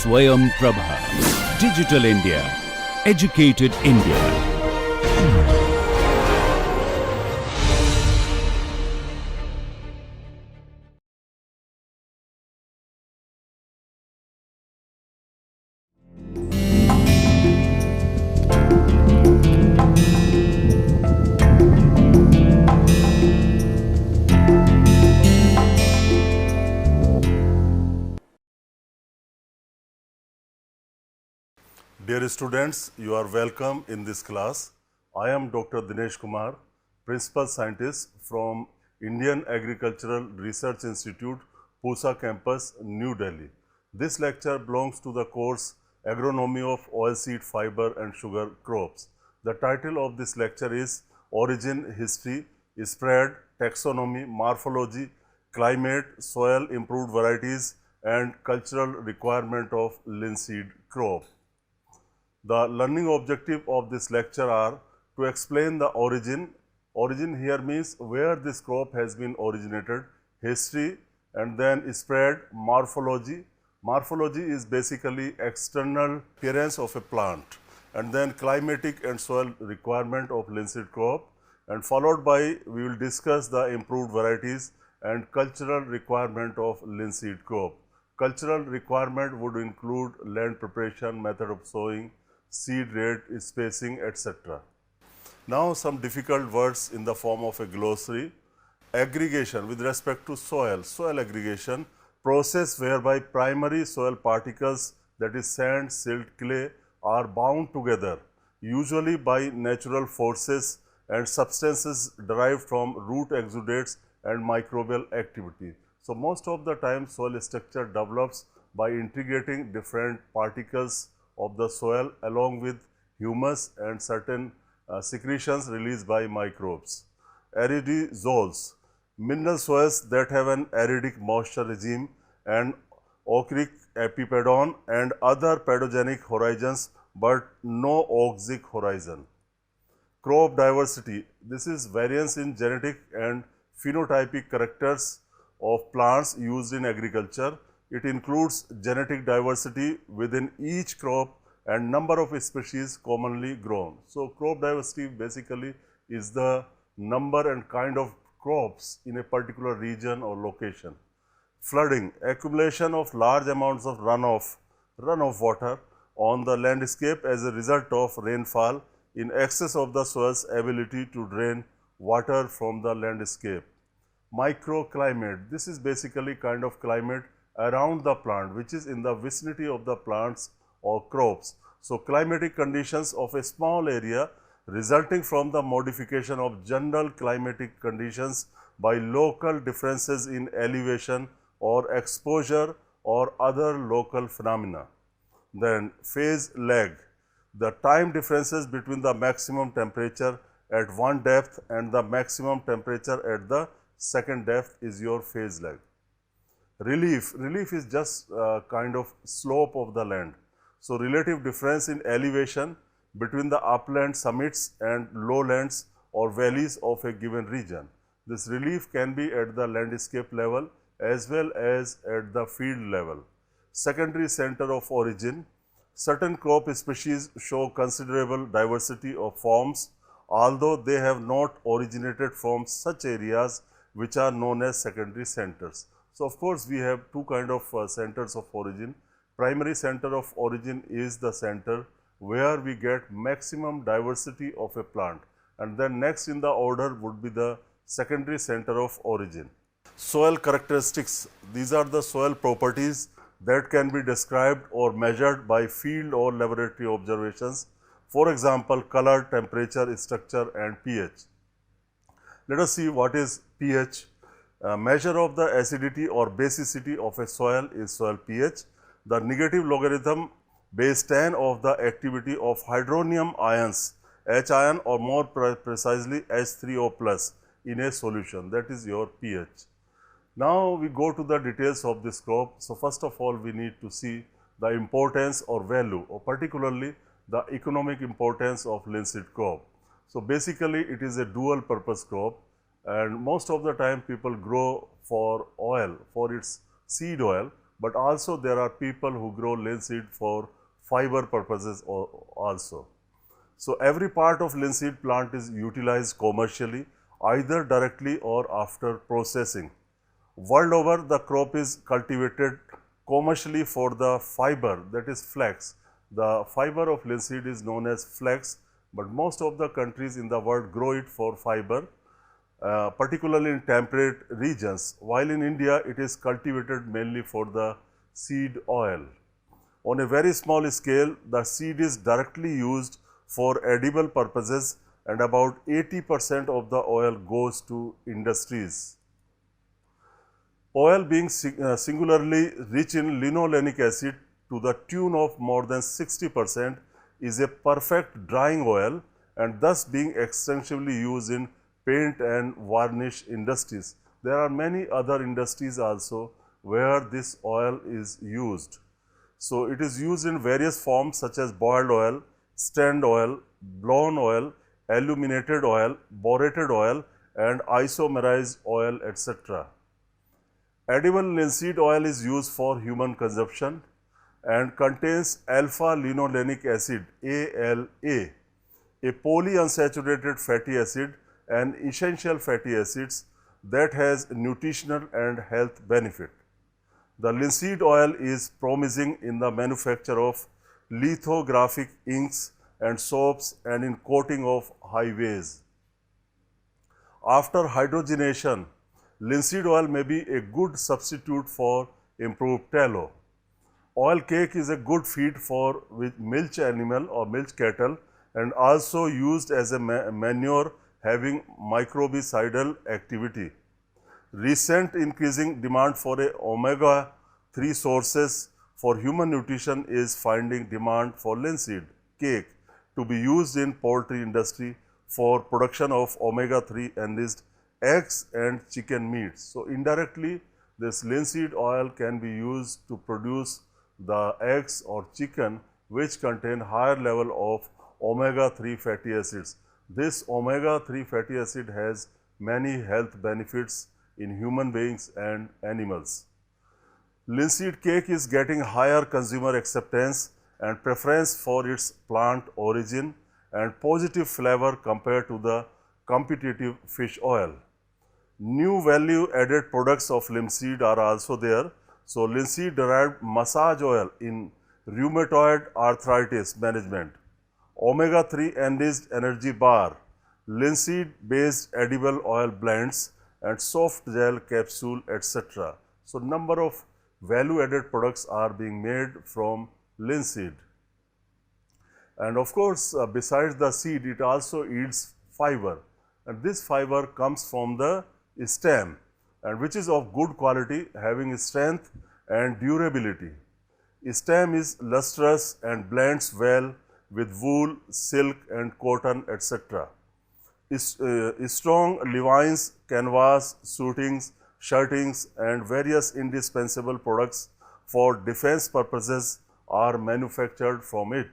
SwayamPrabha. Digital India. Educated India. Dear students, you are welcome in this class. I am Dr. Dinesh Kumar, Principal Scientist from Indian Agricultural Research Institute, Pusa Campus, New Delhi. This lecture belongs to the course Agronomy of Oilseed, Fiber and Sugar Crops. The title of this lecture is Origin, History, Spread, Taxonomy, Morphology, Climate, Soil, Improved Varieties and Cultural Requirement of Linseed Crop. The learning objective of this lecture are to explain the origin. Origin here means where this crop has been originated, history, and then spread, morphology. Morphology is basically external appearance of a plant, and then climatic and soil requirement of linseed crop, and followed by we will discuss the improved varieties and cultural requirement of linseed crop. Cultural requirement would include land preparation, method of sowing, seed rate, spacing, etc. Now some difficult words in the form of a glossary. Aggregation with respect to soil. Soil aggregation, process whereby primary soil particles, that is sand, silt, clay, are bound together, usually by natural forces and substances derived from root exudates and microbial activity. So most of the time soil structure develops by integrating different particles of the soil along with humus and certain secretions released by microbes. Aridizoles, mineral soils that have an aridic moisture regime and ochric epipedon and other pedogenic horizons but no auxic horizon. Crop diversity, this is variance in genetic and phenotypic characters of plants used in agriculture. It includes genetic diversity within each crop and number of species commonly grown. So crop diversity basically is the number and kind of crops in a particular region or location. Flooding, accumulation of large amounts of runoff water on the landscape as a result of rainfall in excess of the soil's ability to drain water from the landscape. Microclimate, this is basically kind of climate around the plant which is in the vicinity of the plants or crops. So climatic conditions of a small area resulting from the modification of general climatic conditions by local differences in elevation or exposure or other local phenomena. Then phase lag, the time differences between the maximum temperature at one depth and the maximum temperature at the second depth is your phase lag. Relief is just kind of slope of the land. So relative difference in elevation between the upland summits and lowlands or valleys of a given region. This relief can be at the landscape level as well as at the field level. Secondary center of origin, certain crop species show considerable diversity of forms although they have not originated from such areas which are known as secondary centers. So of course we have two kind of centers of origin. Primary center of origin is the center where we get maximum diversity of a plant, and then next in the order would be the secondary center of origin. Soil characteristics, these are the soil properties that can be described or measured by field or laboratory observations. For example, color, temperature, structure and pH. Let us see what is pH. Measure of the acidity or basicity of a soil is soil pH. The negative logarithm base 10 of the activity of hydronium ions, H ion or more precisely H3O plus in a solution, that is your pH. Now we go to the details of this crop. So first of all we need to see the importance or value or particularly the economic importance of linseed crop. So basically it is a dual purpose crop and most of the time people grow for oil, for its seed oil, but also there are people who grow linseed for fiber purposes also. So every part of linseed plant is utilized commercially, either directly or after processing. World over, the crop is cultivated commercially for the fiber, that is flax. The fiber of linseed is known as flax, but most of the countries in the world grow it for fiber, particularly in temperate regions, while in India it is cultivated mainly for the seed oil. On a very small scale, the seed is directly used for edible purposes, and about 80% of the oil goes to industries. Oil being singularly rich in linolenic acid to the tune of more than 60% is a perfect drying oil, and thus being extensively used in paint and varnish industries. There are many other industries also where this oil is used. So it is used in various forms such as boiled oil, strand oil, blown oil, illuminated oil, borated oil, and isomerized oil, etc. Edible linseed oil is used for human consumption and contains alpha-linolenic acid ALA, a polyunsaturated fatty acid and essential fatty acids that has nutritional and health benefit. The linseed oil is promising in the manufacture of lithographic inks and soaps and in coating of highways. After hydrogenation, linseed oil may be a good substitute for improved tallow. Oil cake is a good feed for milch animal or milch cattle and also used as a manure having microbicidal activity. Recent increasing demand for omega-3 sources for human nutrition is finding demand for linseed cake to be used in poultry industry for production of omega-3 enriched eggs and chicken meats. So indirectly, this linseed oil can be used to produce the eggs or chicken which contain higher level of omega-3 fatty acids. This omega-3 fatty acid has many health benefits in human beings and animals. Linseed cake is getting higher consumer acceptance and preference for its plant origin and positive flavor compared to the competitive fish oil. New value added products of linseed are also there. So linseed derived massage oil in rheumatoid arthritis management, omega-3 enriched energy bar, linseed based edible oil blends and soft gel capsule, etc. So number of value added products are being made from linseed. And of course, besides the seed, it also yields fiber, and this fiber comes from the stem, and which is of good quality, having strength and durability. Stem is lustrous and blends well with wool, silk and cotton, etc. Strong levines, canvas, suitings, shirtings and various indispensable products for defense purposes are manufactured from it.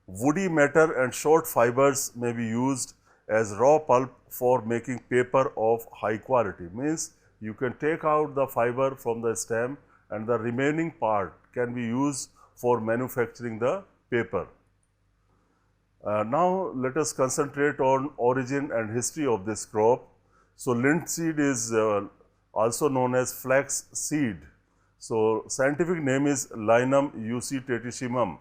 Woody matter and short fibers may be used as raw pulp for making paper of high quality. Means you can take out the fiber from the stem and the remaining part can be used for manufacturing the paper. Now let us concentrate on origin and history of this crop. So linseed is also known as flax seed. So scientific name is Linum uctaticimum.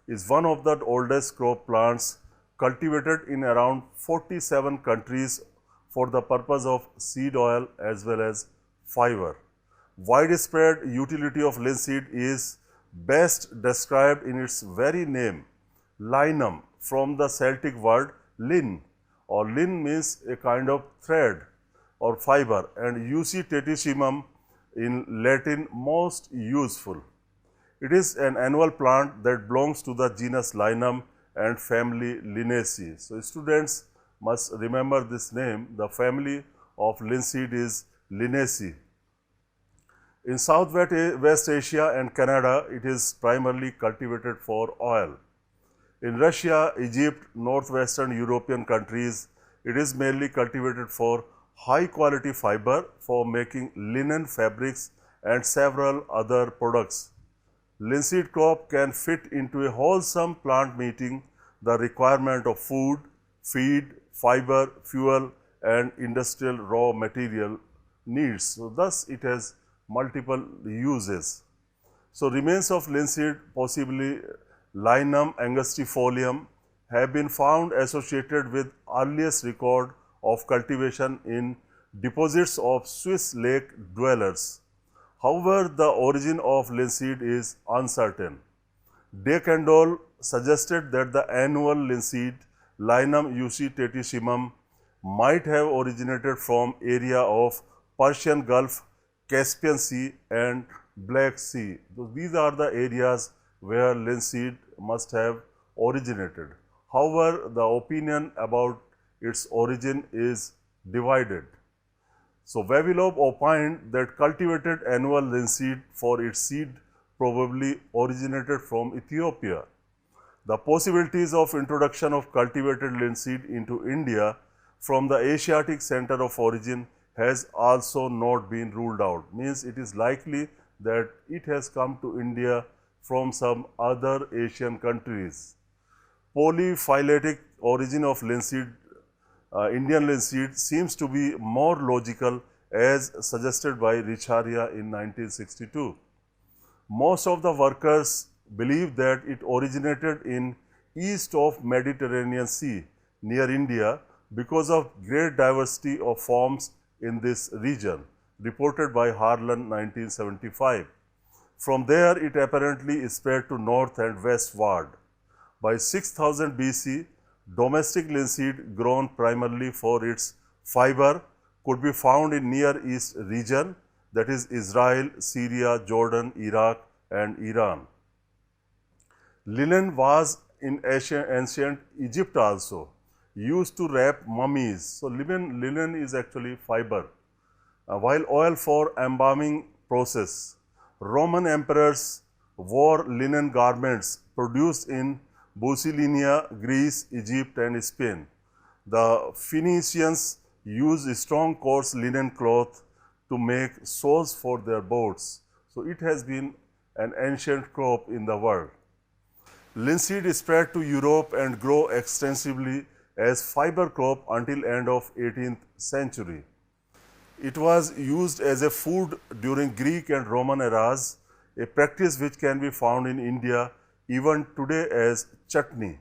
Is one of the oldest crop plants cultivated in around 47 countries for the purpose of seed oil as well as fiber. Widespread utility of linseed is best described in its very name, linum, from the Celtic word lin, or lin means a kind of thread or fiber, and uctaticimum in Latin most useful. It is an annual plant that belongs to the genus Linum and family Linaceae. So students must remember this name. The family of linseed is Linaceae. In Southwest Asia and Canada, it is primarily cultivated for oil. In Russia, Egypt, northwestern European countries, it is mainly cultivated for high quality fiber for making linen fabrics and several other products. Linseed crop can fit into a wholesome plant meeting the requirement of food, feed, fiber, fuel and industrial raw material needs. So, thus it has multiple uses. So, remains of linseed, possibly Linum angustifolium, have been found associated with earliest record of cultivation in deposits of Swiss lake dwellers. However, the origin of linseed is uncertain. De Candolle suggested that the annual linseed Linum usitatissimum might have originated from area of Persian Gulf, Caspian Sea and Black Sea. So, these are the areas where linseed must have originated. However, the opinion about its origin is divided. So, Vavilov opined that cultivated annual linseed for its seed probably originated from Ethiopia. The possibilities of introduction of cultivated linseed into India from the Asiatic center of origin has also not been ruled out. Means it is likely that it has come to India from some other Asian countries. Polyphyletic origin of linseed, Indian linseed seems to be more logical as suggested by Richaria in 1962. Most of the workers believe that it originated in east of Mediterranean Sea near India because of great diversity of forms in this region, reported by Harlan 1975. From there, it apparently spread to north and westward. By 6000 BC, domestic linseed grown primarily for its fiber could be found in Near East region, that is Israel, Syria, Jordan, Iraq and Iran. Linen was in ancient Egypt also used to wrap mummies. So, linen is actually fiber. While oil for embalming process, Roman emperors wore linen garments produced in Bucylinia, Greece, Egypt and Spain. The Phoenicians used strong coarse linen cloth to make soles for their boats. So, it has been an ancient crop in the world. Linseed spread to Europe and grew extensively as fiber crop until end of 18th century. It was used as a food during Greek and Roman eras, a practice which can be found in India even today as chutney.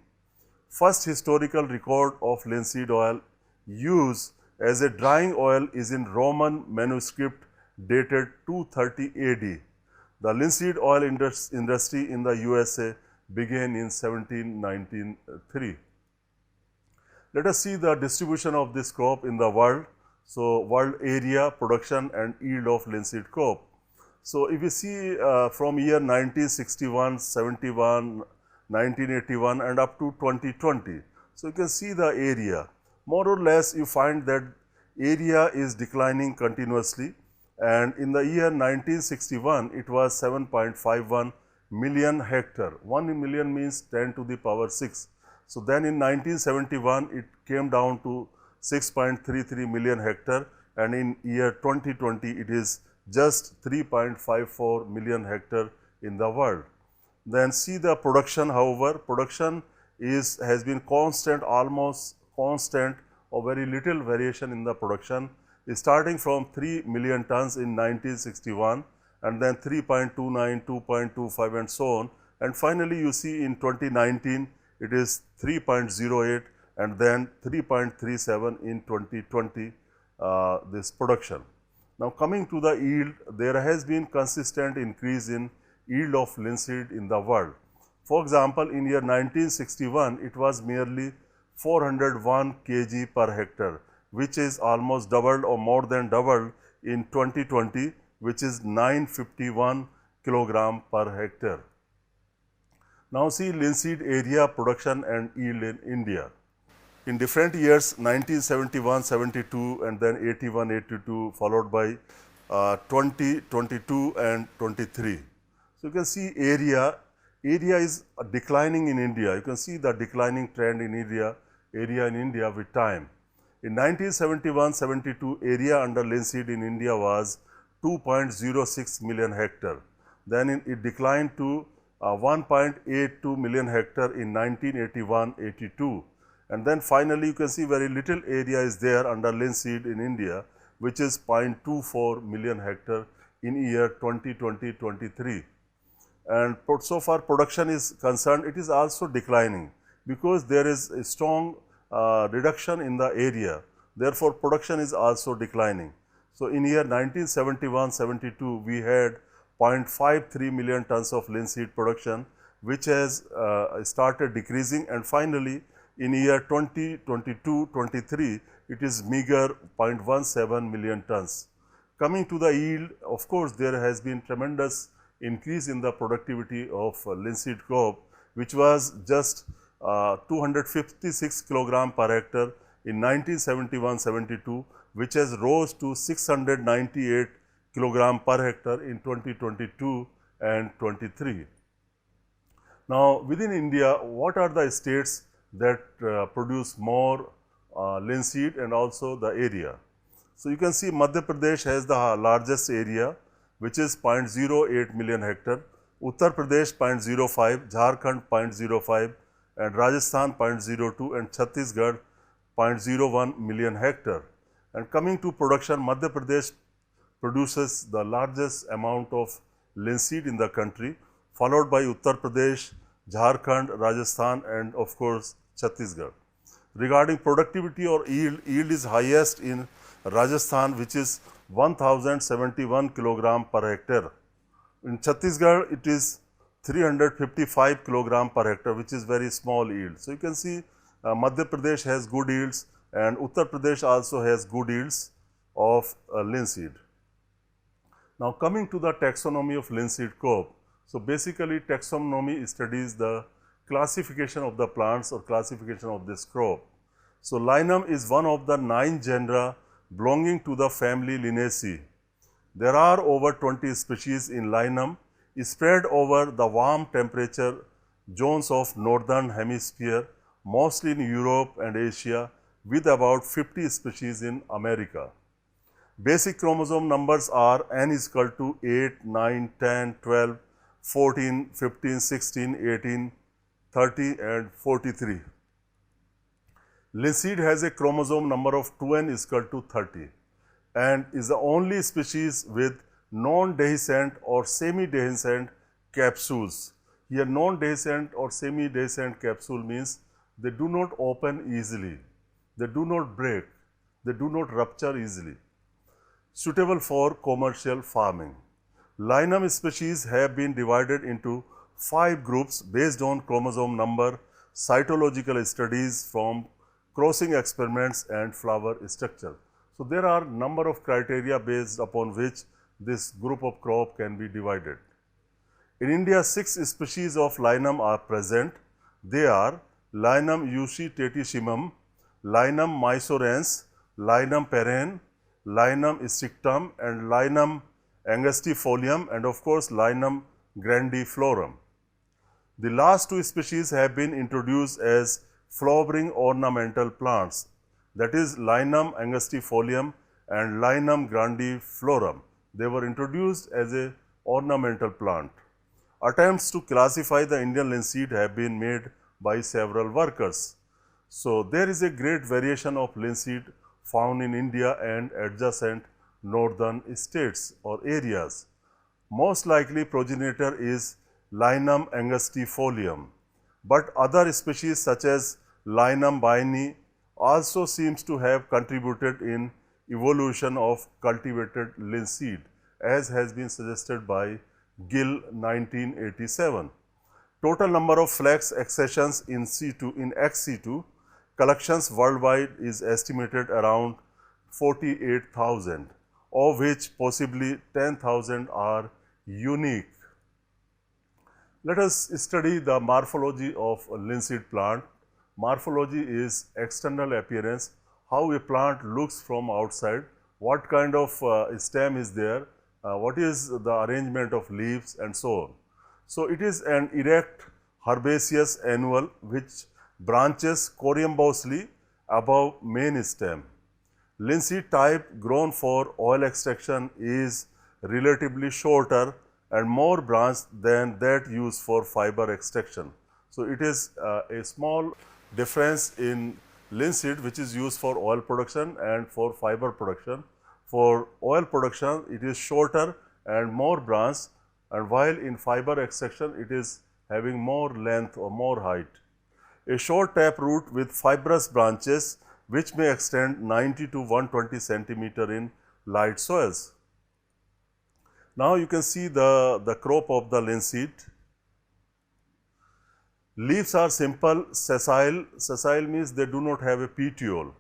First historical record of linseed oil use as a drying oil is in Roman manuscript dated 230 AD. The linseed oil industry in the USA began in 1793. Let us see the distribution of this crop in the world. So, world area, production and yield of linseed crop. So, if you see from year 1961, 71, 1981 and up to 2020. So, you can see the area. More or less you find that area is declining continuously, and in the year 1961 it was 7.51 million hectare. 1 million means 10 to the power 6. So, then in 1971 it came down to 6.33 million hectare, and in year 2020 it is just 3.54 million hectare in the world. Then see the production, however, production has been constant, almost constant, or very little variation in the production, starting from 3 million tons in 1961 and then 3.29, 2.25 and so on, and finally you see in 2019 it is 3.08 and then 3.37 in 2020 this production. Now, coming to the yield, there has been consistent increase in yield of linseed in the world. For example, in year 1961 it was merely 401 kg per hectare, which is almost doubled or more than doubled in 2020, which is 951 kilogram per hectare. Now, see linseed area, production and yield in India. In different years, 1971, 72 and then 81, 82, followed by 20, 22 and 23. So, you can see area is declining in India. You can see the declining trend in area in India with time. In 1971, 72, area under linseed in India was 2.06 million hectare. Then it declined to 1.82 million hectare in 1981-82. And then finally, you can see very little area is there under linseed in India, which is 0.24 million hectare in year 2020-23. And so far production is concerned, it is also declining because there is a strong reduction in the area. Therefore, production is also declining. So, in year 1971-72, we had 0.53 million tons of linseed production, which has started decreasing, and finally, in year 2022-23, it is meager 0.17 million tons. Coming to the yield, of course, there has been tremendous increase in the productivity of linseed crop, which was just 256 kilogram per hectare in 1971-72, which has rose to 698 kilogram per hectare in 2022 and 23. Now, within India, what are the states that produce more linseed and also the area? So, you can see Madhya Pradesh has the largest area, which is 0.08 million hectare, Uttar Pradesh 0.05, Jharkhand 0.05, and Rajasthan 0.02, and Chhattisgarh 0.01 million hectare. And coming to production, Madhya Pradesh produces the largest amount of linseed in the country, followed by Uttar Pradesh, Jharkhand, Rajasthan, and of course Chhattisgarh. Regarding productivity or yield, yield is highest in Rajasthan, which is 1071 kilogram per hectare. In Chhattisgarh, it is 355 kilogram per hectare, which is very small yield. So, you can see Madhya Pradesh has good yields and Uttar Pradesh also has good yields of linseed. Now, coming to the taxonomy of linseed crop. So, basically taxonomy studies the classification of the plants or classification of this crop. So, linum is one of the 9 genera belonging to the family Linaceae. There are over 20 species in linum spread over the warm temperature zones of northern hemisphere, mostly in Europe and Asia, with about 50 species in America. Basic chromosome numbers are n is equal to 8, 9, 10, 12, 14, 15, 16, 18, 30 and 43. Linseed has a chromosome number of 2n is equal to 30 and is the only species with non-dehiscent or semi-dehiscent capsules. Here non-dehiscent or semi-dehiscent capsule means they do not open easily, they do not break, they do not rupture easily. Suitable for commercial farming. Linum species have been divided into 5 groups based on chromosome number, cytological studies from crossing experiments and flower structure. So, there are number of criteria based upon which this group of crop can be divided. In India, 6 species of linum are present. They are Linum euchytetissimum, Linum mysorens, Linum perenne, Linum strictum and Linum angustifolium and of course Linum grandiflorum. The last 2 species have been introduced as flowering ornamental plants, that is Linum angustifolium and Linum grandiflorum. They were introduced as a ornamental plant. Attempts to classify the Indian linseed have been made by several workers. So, there is a great variation of linseed found in India and adjacent northern states or areas. Most likely progenitor is Linum angustifolium, but other species such as Linum baini also seems to have contributed in evolution of cultivated linseed, as has been suggested by Gill 1987. Total number of flax accessions in ex situ collections worldwide is estimated around 48,000, of which possibly 10,000 are unique. Let us study the morphology of a linseed plant. Morphology is external appearance, how a plant looks from outside, what kind of stem is there, what is the arrangement of leaves and so on. So, it is an erect herbaceous annual which branches coriambously above main stem. Linseed type grown for oil extraction is relatively shorter and more branched than that used for fiber extraction. So, it is a small difference in linseed which is used for oil production and for fiber production. For oil production, it is shorter and more branched, and while in fiber extraction, it is having more length or more height. A short taproot with fibrous branches which may extend 90 to 120 centimeter in light soils. Now you can see the crop of the linseed. Leaves are simple, sessile. Sessile means they do not have a petiole.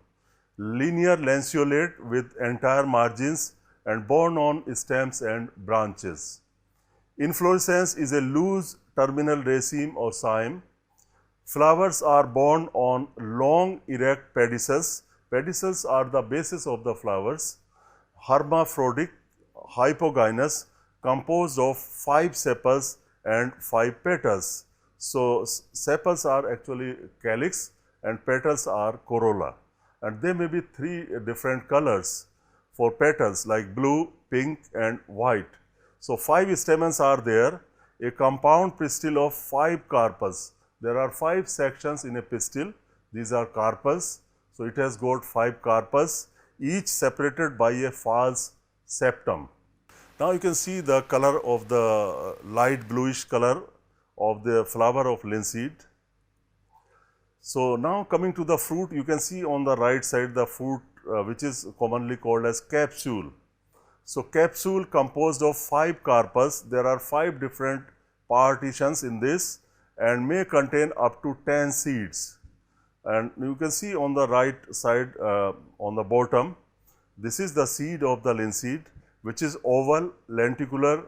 Linear lanceolate with entire margins and borne on stems and branches. Inflorescence is a loose terminal raceme or cyme. Flowers are borne on long erect pedicels. Pedicels are the basis of the flowers. Hermaphroditic, hypogynous, composed of 5 sepals and 5 petals. So, sepals are actually calyx and petals are corolla, and they may be 3 different colors for petals like blue, pink and white. So, 5 stamens are there, a compound pistil of 5 carpels. There are 5 sections in a pistil, these are carpels. So, it has got 5 carpels, each separated by a false septum. Now, you can see the color of the light bluish color of the flower of linseed. So, now coming to the fruit, you can see on the right side the fruit which is commonly called as capsule. So, capsule composed of 5 carpels, there are 5 different partitions in this and may contain up to 10 seeds. And you can see on the right side on the bottom, this is the seed of the linseed which is oval, lenticular,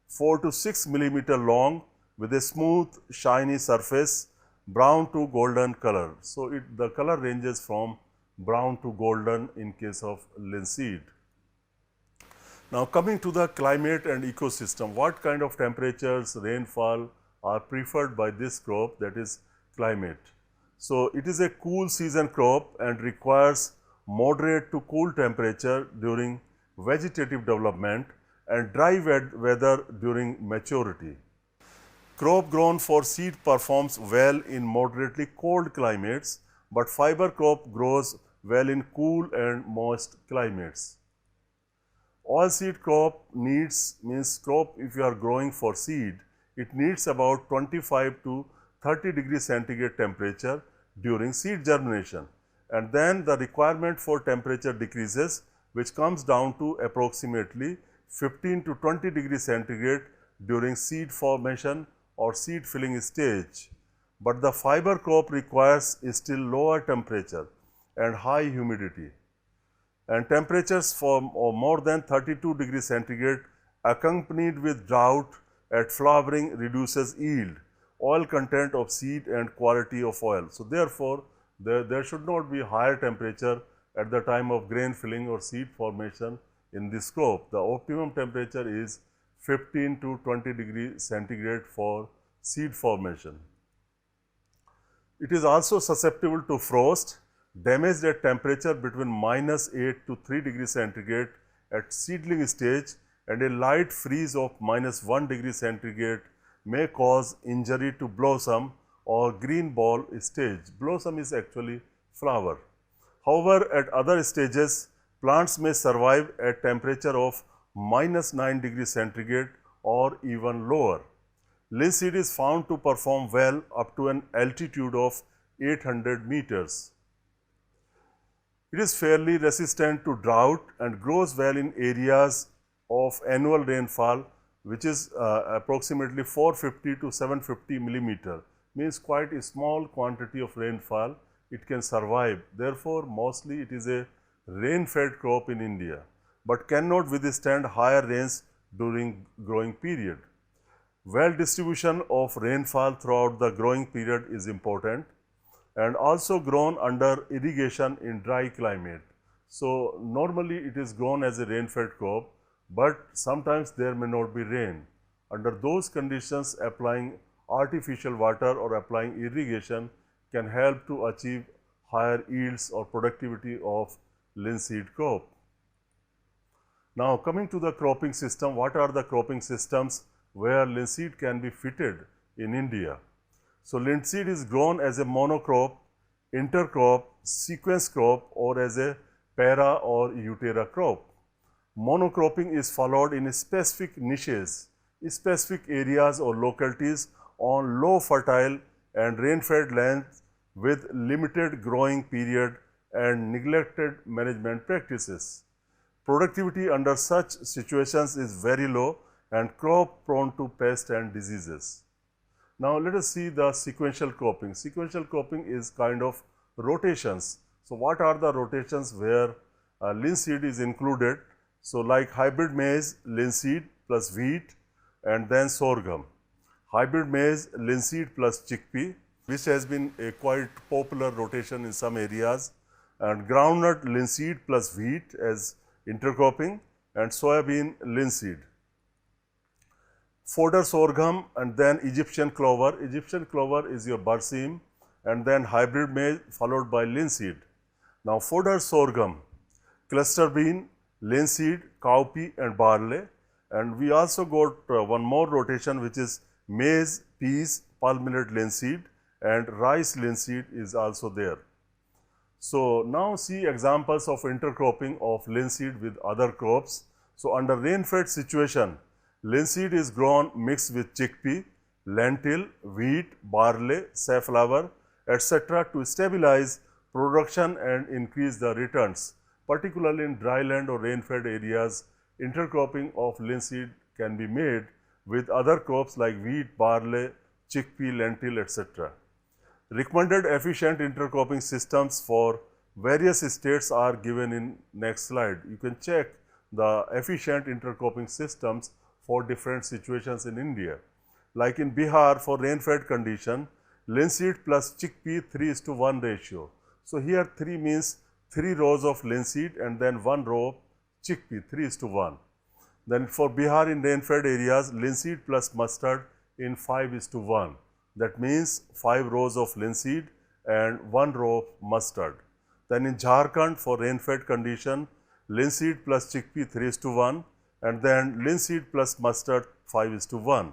4 to 6 millimeter long with a smooth shiny surface, brown to golden color. So, the color ranges from brown to golden in case of linseed. Now, coming to the climate and ecosystem, what kind of temperatures, rainfall are preferred by this crop, that is climate. So, it is a cool season crop and requires moderate to cool temperature during vegetative development and dry weather during maturity. Crop grown for seed performs well in moderately cold climates, but fiber crop grows well in cool and moist climates. Oilseed crop needs, means crop if you are growing for seed, it needs about 25 to 30 degrees centigrade temperature during seed germination, and then the requirement for temperature decreases, which comes down to approximately 15 to 20 degrees centigrade during seed formation or seed filling stage. But the fiber crop requires still lower temperature and high humidity, and temperatures for more than 32 degrees centigrade accompanied with drought at flowering reduces yield, oil content of seed and quality of oil. So, therefore, there should not be higher temperature at the time of grain filling or seed formation in this crop. The optimum temperature is 15 to 20 degrees centigrade for seed formation. It is also susceptible to frost, damaged at temperature between -8 to 3 degrees centigrade at seedling stage, and a light freeze of -1 degree centigrade may cause injury to blossom or green ball stage. Blossom is actually flower. However, at other stages, plants may survive at temperature of -9 degrees centigrade or even lower. Linseed is found to perform well up to an altitude of 800 meters. It is fairly resistant to drought and grows well in areas of annual rainfall, which is approximately 450 to 750 millimeter, means quite a small quantity of rainfall it can survive. Therefore, mostly it is a rain-fed crop in India, but cannot withstand higher rains during growing period. Well distribution of rainfall throughout the growing period is important, and also grown under irrigation in dry climate. So, normally it is grown as a rain-fed crop, but sometimes there may not be rain. Under those conditions, applying artificial water or applying irrigation can help to achieve higher yields or productivity of linseed crop. Now coming to the cropping system, what are the cropping systems where linseed can be fitted in India? So linseed is grown as a monocrop, intercrop, sequence crop or as a para or Eutera crop. Monocropping is followed in specific niches, specific areas or localities on low fertile and rain-fed lands with limited growing period and neglected management practices. Productivity under such situations is very low and crop prone to pests and diseases. Now let us see the sequential cropping. Sequential cropping is kind of rotations. So what are the rotations where linseed is included? So like hybrid maize, linseed plus wheat and then sorghum. Hybrid maize, linseed plus chickpea, which has been a quite popular rotation in some areas, and groundnut linseed plus wheat as intercropping, and soybean linseed. Fodder sorghum and then Egyptian clover. Egyptian clover is your berseem and then hybrid maize followed by linseed. Now fodder sorghum, cluster bean, linseed, cowpea and barley, and we also got one more rotation which is maize, peas, palm millet linseed and rice linseed is also there. So now see examples of intercropping of linseed with other crops. So under rain-fed situation, linseed is grown mixed with chickpea, lentil, wheat, barley, safflower, etc. to stabilize production and increase the returns. Particularly in dry land or rain-fed areas, intercropping of linseed can be made with other crops like wheat, barley, chickpea, lentil, etc. Recommended efficient intercropping systems for various states are given in next slide. You can check the efficient intercropping systems for different situations in India. Like in Bihar for rain-fed condition, linseed plus chickpea 3:1 ratio. So here 3 means 3 rows of linseed and then 1 row of chickpea 3:1. Then for Bihar in rain-fed areas, linseed plus mustard in 5:1. That means 5 rows of linseed and 1 row of mustard. Then in Jharkhand for rain-fed condition, linseed plus chickpea 3:1 and then linseed plus mustard 5:1.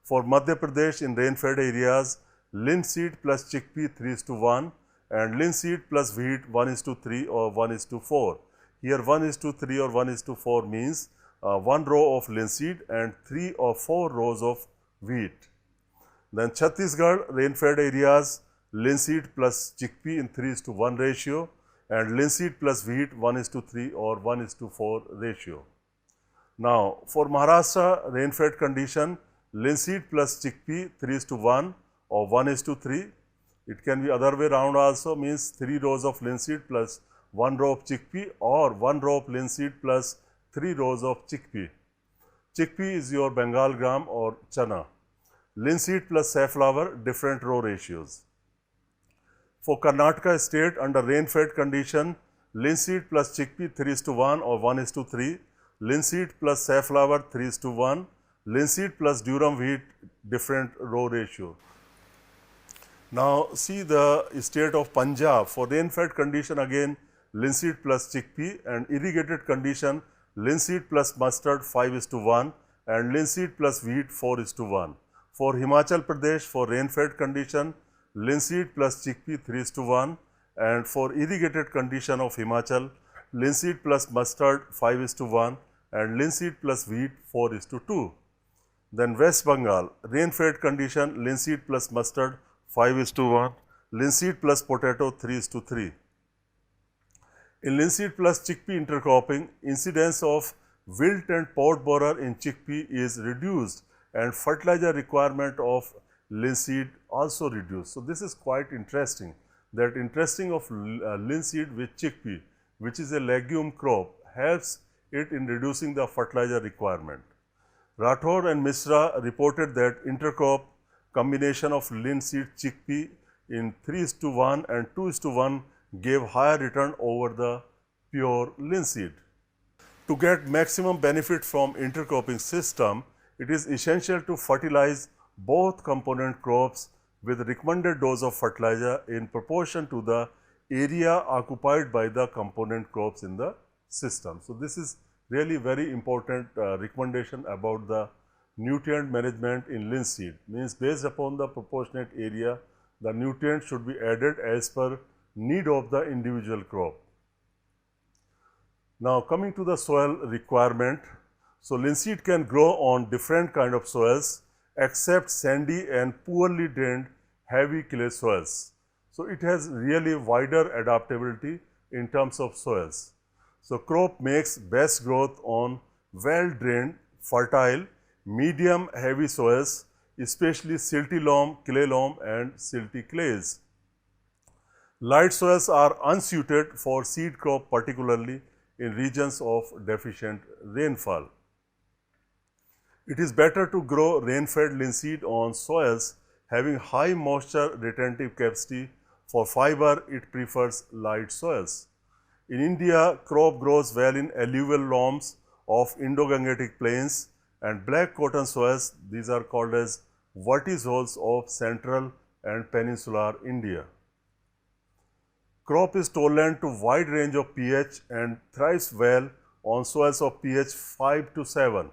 For Madhya Pradesh in rain-fed areas, linseed plus chickpea 3:1 and linseed plus wheat 1:3 or 1:4. Here 1:3 or 1:4 means 1 row of linseed and 3 or 4 rows of wheat. Then Chhattisgarh rain-fed areas, linseed plus chickpea in 3:1 ratio and linseed plus wheat 1:3 or 1:4 ratio. Now for Maharashtra rain-fed condition, linseed plus chickpea 3:1 or 1:3. It can be other way around also, means 3 rows of linseed plus 1 row of chickpea or 1 row of linseed plus 3 rows of chickpea. Chickpea is your Bengal gram or chana. Linseed plus safflower, different row ratios. For Karnataka state under rain-fed condition, linseed plus chickpea 3:1 or 1:3, linseed plus safflower 3:1, linseed plus durum wheat, different row ratio. Now see the state of Punjab. For rain-fed condition again, linseed plus chickpea, and irrigated condition, linseed plus mustard 5:1 and linseed plus wheat 4:1. For Himachal Pradesh for rain-fed condition, linseed plus chickpea 3:1 and for irrigated condition of Himachal, linseed plus mustard 5:1 and linseed plus wheat 4:2. Then West Bengal, rain-fed condition, linseed plus mustard 5:1, linseed plus potato 3:3. In linseed plus chickpea intercropping, incidence of wilt and pod borer in chickpea is reduced and fertilizer requirement of linseed also reduced. So this is quite interesting, that interesting of linseed with chickpea, which is a legume crop, helps it in reducing the fertilizer requirement. Rathore and Mishra reported that intercrop combination of linseed chickpea in 3:1 and 2:1 gave higher return over the pure linseed. To get maximum benefit from intercropping system, it is essential to fertilize both component crops with recommended dose of fertilizer in proportion to the area occupied by the component crops in the system. So this is really very important recommendation about the nutrient management in linseed. Means based upon the proportionate area, the nutrients should be added as per need of the individual crop. Now coming to the soil requirement, so linseed can grow on different kind of soils except sandy and poorly drained heavy clay soils. So it has really wider adaptability in terms of soils. So crop makes best growth on well drained, fertile, medium heavy soils, especially silty loam, clay loam and silty clays. Light soils are unsuited for seed crop, particularly in regions of deficient rainfall. It is better to grow rain-fed linseed on soils having high moisture retentive capacity. For fiber, it prefers light soils. In India, crop grows well in alluvial loams of Indo-Gangetic plains and black cotton soils. These are called as vertisols of central and peninsular India. Crop is tolerant to wide range of pH and thrives well on soils of pH 5 to 7.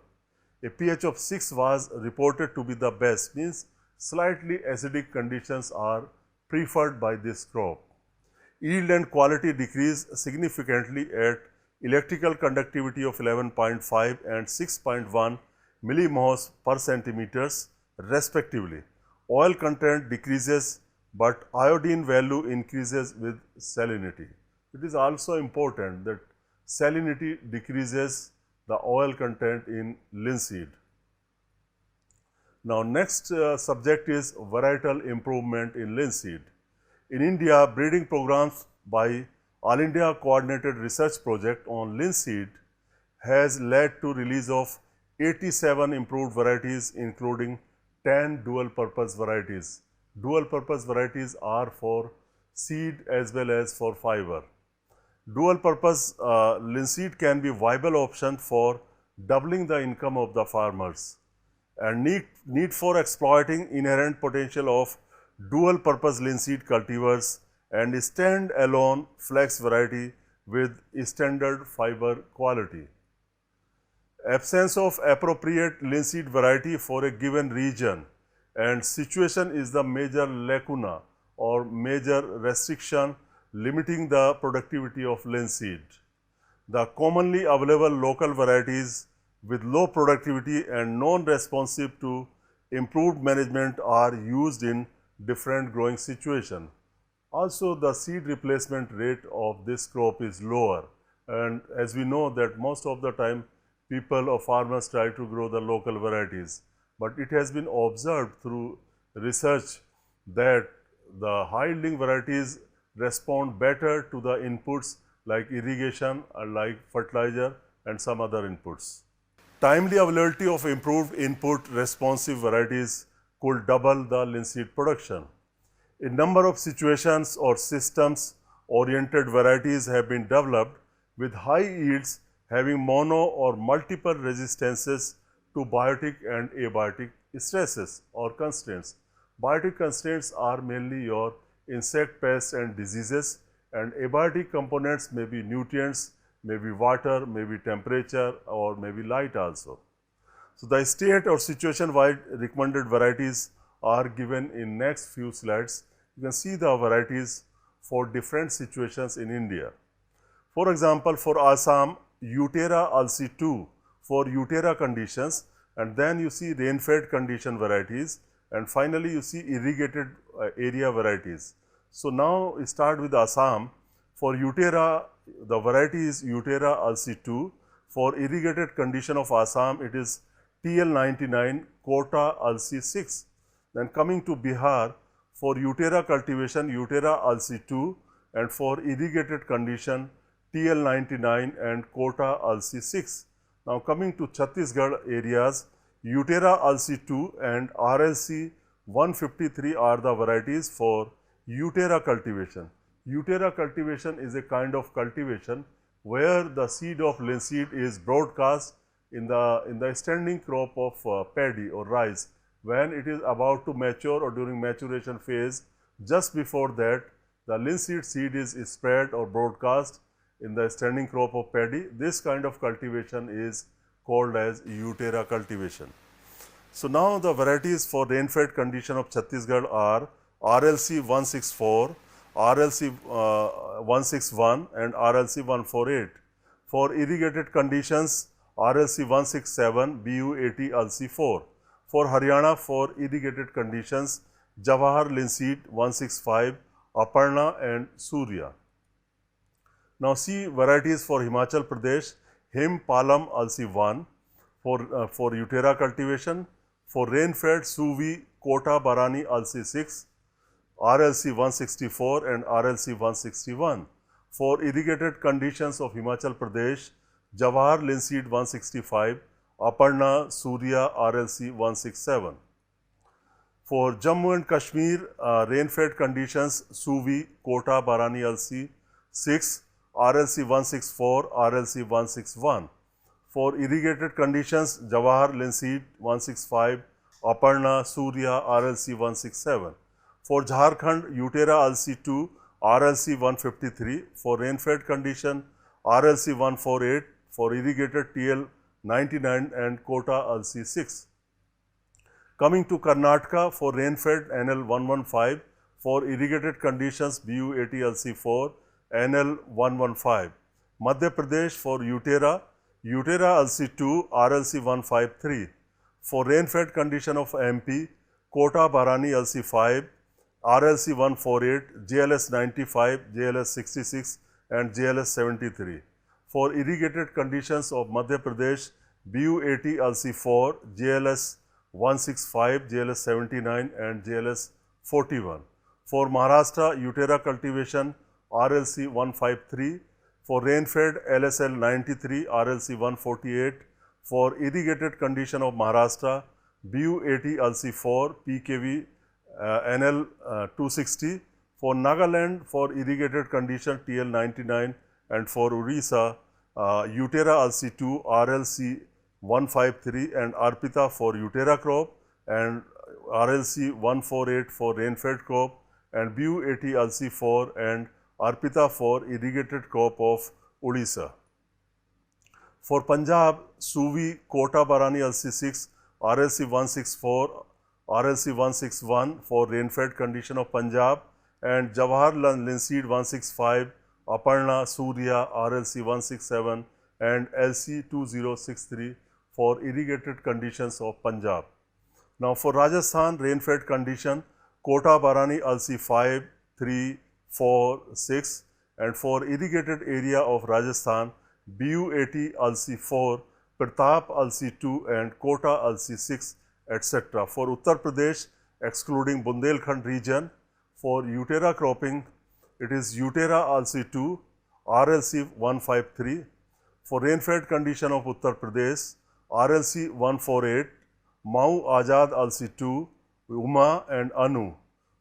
A pH of 6 was reported to be the best, means slightly acidic conditions are preferred by this crop. Yield and quality decrease significantly at electrical conductivity of 11.5 and 6.1 millimos per centimeters respectively. Oil content decreases, but iodine value increases with salinity. It is also important that salinity decreases the oil content in linseed. Now next subject is varietal improvement in linseed. In India, breeding programs by All India Coordinated Research Project on linseed has led to release of 87 improved varieties, including 10 dual purpose varieties. Dual purpose varieties are for seed as well as for fiber. Dual purpose linseed can be viable option for doubling the income of the farmers, and need for exploiting inherent potential of dual purpose linseed cultivars and stand-alone flex variety with standard fiber quality. Absence of appropriate linseed variety for a given region and situation is the major lacuna or major restriction limiting the productivity of linseed. The commonly available local varieties with low productivity and non-responsive to improved management are used in different growing situations. Also, the seed replacement rate of this crop is lower, and as we know that most of the time people or farmers try to grow the local varieties, but it has been observed through research that the high-yielding varieties respond better to the inputs like irrigation or like fertilizer and some other inputs. Timely availability of improved input responsive varieties could double the linseed production. A number of situations or systems oriented varieties have been developed with high yields having mono or multiple resistances to biotic and abiotic stresses or constraints. Biotic constraints are mainly your insect pests and diseases, and abiotic components may be nutrients, maybe water, maybe temperature, or maybe light also. So the state or situation wide recommended varieties are given in next few slides. You can see the varieties for different situations in India. For example, for Assam, Utera Alsi 2 for Utera conditions, and then you see rain-fed condition varieties, and finally you see irrigated area varieties. So now start with Assam. For Utera, the variety is Utera Alsi 2. For irrigated condition of Assam, it is TL99 Kota Alsi 6. Then coming to Bihar, for Utera cultivation, Utera Alsi 2, and for irrigated condition, TL99 and Kota Alsi 6. Now coming to Chhattisgarh areas, Utera Alsi 2 and RLC 153 are the varieties for Utera cultivation. Utera cultivation is a kind of cultivation where the seed of linseed is broadcast in the standing crop of paddy or rice when it is about to mature or during maturation phase. Just before that, the linseed seed is spread or broadcast, in the standing crop of paddy. This kind of cultivation is called as Utera cultivation. So now the varieties for rain-fed condition of Chhattisgarh are RLC 164, RLC 161 and RLC 148. For irrigated conditions, RLC 167, BU 80 LC 4. For Haryana, for irrigated conditions, Jawahar linseed 165, Aparna and Surya. Now see varieties for Himachal Pradesh, Him Palam LC 1 for Utera cultivation. For rain-fed, Suvi Kota Barani LC 6, RLC 164 and RLC 161. For irrigated conditions of Himachal Pradesh, Jawahar linseed 165, Aparna Surya RLC 167. For Jammu and Kashmir, rain-fed conditions, Suvi Kota Barani LC 6, RLC 164, RLC 161. For irrigated conditions, Jawahar linseed 165, Aparna Surya RLC 167. For Jharkhand, Utera LC 2, RLC 153. For rain-fed condition, RLC 148. For irrigated, TL 99 and Kota LC 6. Coming to Karnataka, for rain-fed, NL 115. For irrigated conditions, BU 80 LC 4, NL 115. Madhya Pradesh, for Utera LC 2, RLC 153. For rain-fed condition of MP, Kota Barani LC 5, RLC 148, JLS 95, JLS 66 and JLS 73. For irrigated conditions of Madhya Pradesh, BU 80 LC 4, JLS 165, JLS 79 and JLS 41. For Maharashtra, Utera cultivation, RLC 153. For rain-fed, LSL 93, RLC 148. For irrigated condition of Maharashtra, BU 80 LC 4, PKV NL 260. For Nagaland, for irrigated condition, TL 99. And for Orissa, Utera LC 2, RLC 153 and Arpita for Utera crop and RLC 148 for rain-fed crop and BU 80 LC 4 and Arpita for irrigated crop of Odisha. For Punjab, Suvi Kota Barani LC 6, RLC 164, RLC 161 for rain-fed condition of Punjab and Jawahar linseed 165, Aparna Surya RLC 167 and LC 2063 for irrigated conditions of Punjab. Now for Rajasthan, rain-fed condition, Kota Barani LC 5, 3, 4, 6 and for irrigated area of Rajasthan, BU 80 LC 4, Pratap LC 2 and Kota LC 6 etc. For Uttar Pradesh, excluding Bundelkhand region, for Utera cropping, it is Utera LC 2, RLC 153. For rain-fed condition of Uttar Pradesh, RLC 148, Mau Azad LC 2, Uma and Anu.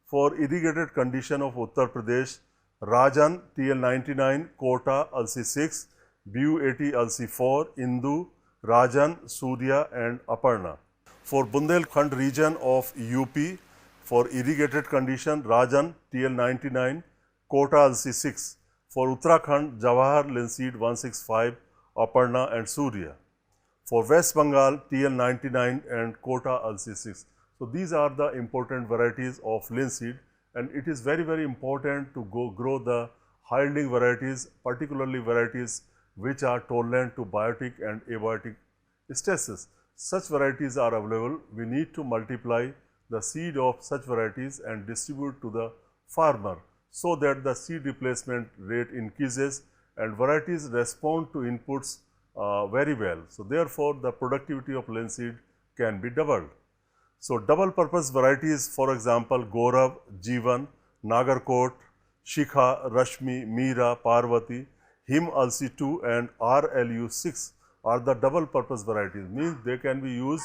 For irrigated condition of Uttar Pradesh, Rajan TL 99, Kota LC 6, BU 80 LC 4, Indu, Rajan, Surya and Aparna. For Bundelkhand region of UP, for irrigated condition, Rajan TL 99, Kota LC 6. For Uttarakhand, Jawahar linseed 165, Aparna and Surya. For West Bengal, TL 99 and Kota LC 6. So these are the important varieties of linseed, and it is very, very important to grow the high-yielding varieties, particularly varieties which are tolerant to biotic and abiotic stresses. Such varieties are available. We need to multiply the seed of such varieties and distribute to the farmer so that the seed replacement rate increases and varieties respond to inputs very well. So therefore, the productivity of linseed can be doubled. So double purpose varieties, for example, Gaurav, Jeevan, Nagarkot, Shikha, Rashmi, Meera, Parvati, Him LC2 and RLU6 are the double purpose varieties, means they can be used